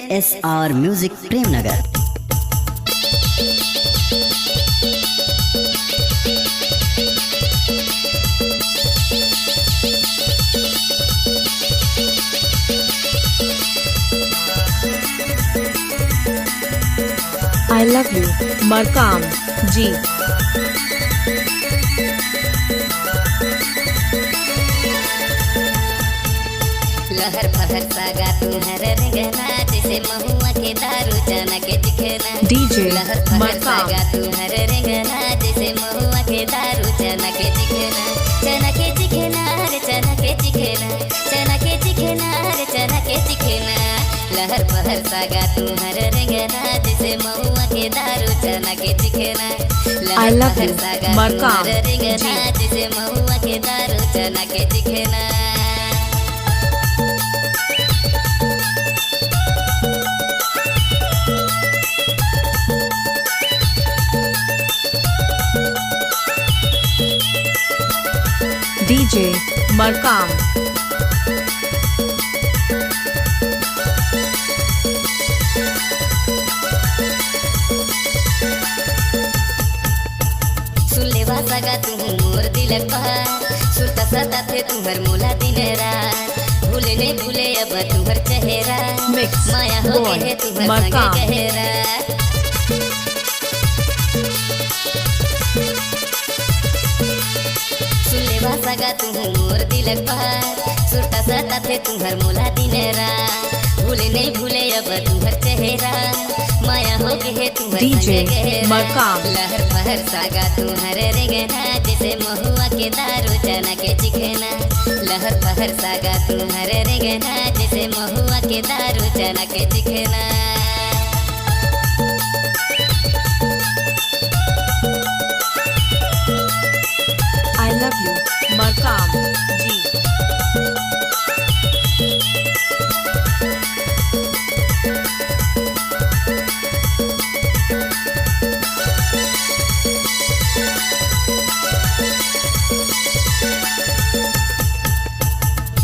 NSR music Premnagar. I love you, Markam जी। लहर पहर सागा तुम्हार रंगना जैसे महुआ के दारू चना के दिखना। DJ लहर पहर मरकाम सागा तुम्हार रंगना जैसे महुआ के दारू चना के दिखना। चना के दिखना रे चना के दिखना, चना के दिखना रे चना के दिखना। लहर पहर सागा तुम्हार रंगना जैसे महुआ के दारू चना के दिखना। I लहर love पहर you, सागा मरकाम तुम्हार रंगना जी। जैसे महुआ के दारू चना के दिखना। DJ मरकाम सुन ले सगा तुम मोर दिलक बहार, सुरता सता थे तुम्हार मोला दिन रात। भूले नहीं भूले अब तुम्हार चेहरा, Mix माया हो Boy गए है तुम्हार मरकाम। संगे गहरा। सुन ले सगा तुम मोर दिलक बहार, सुरता सता थे तुम्हार मोला दिन रात। भूले नहीं भूले अब तुम्हार चेहरा, माया हो गए है तुम्हार DJ संगे गहरा। मरकाम लहर पहर सागा तुम्हारे रेंगना जैसे महुआ के दारू चना के चिखना। लहर पहर सागा तुम्हारे रेंगना जैसे महुआ के दारू चना के चिखना। I love you, मरकाम जी।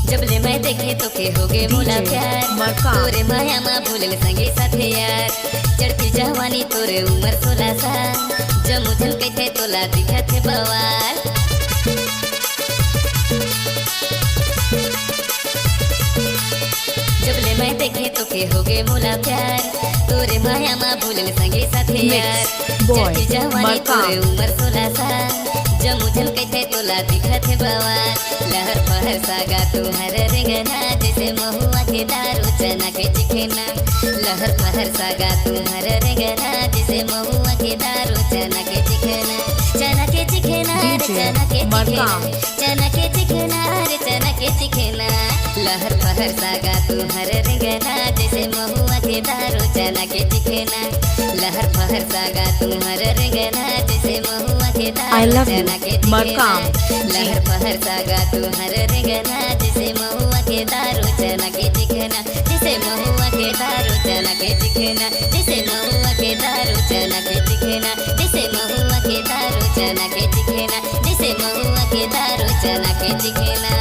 जब ले मैं देखे तो के हो गए मोला DJ प्यार, मरकाम। तोरे माया माँ भूले संगे साथे यार। चढ़ती जवानी तोरे उम्र 16 साल, जब मुझल के थे तोला दिखा थे बवाल। जब ले मैं देखे तो के हो गए मोला प्यार, तोरे माया माँ भूले संगे साथे यार। Mix Boy चढ़ती जवानी मरकाम। तोरे उम्र 16 साल, जब मुझल के थे तोला दिखा थे बवाल। लहर पहर सागा तुम्हारे रेंगना जैसे महुआ के दारू चना के चिखना। लहर पहर सागा तुम्हारे रेंगना जैसे महुआ के दारू चना के चिखना। चना के चिखना रे DJ चना के चिखना, मरकाम। चना के चिखना रे चना के चिखना। लहर पहर सागा तुम्हारे रेंगना जैसे महुआ के दारू चना के चिखना। लहर पहर सागा तुम्हारे रेंगना जैसे महुआ के I दारू love you, चना के चिखना। मरकाम जी। लहर पहर सागा तुम्हारे रेंगना जैसे महुआ के दारू चना के चिखना। जैसे महुआ के दारू चना के चिखना, जैसे महुआ के दारू चना के चिखना, जैसे महुआ के दारू चना के चिखना, जैसे महुआ के दारू चना के चिखना।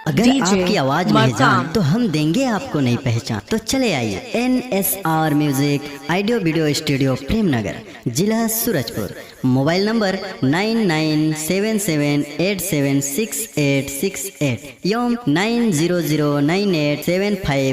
अगर DJ आपकी आवाज में मरकाम। जान तो हम देंगे आपको नई पहचान। तो चले आइए NSR music audio video studio Premnagar, जिला सूरजपुर। मोबाइल नंबर 9977876868 एवं 90098757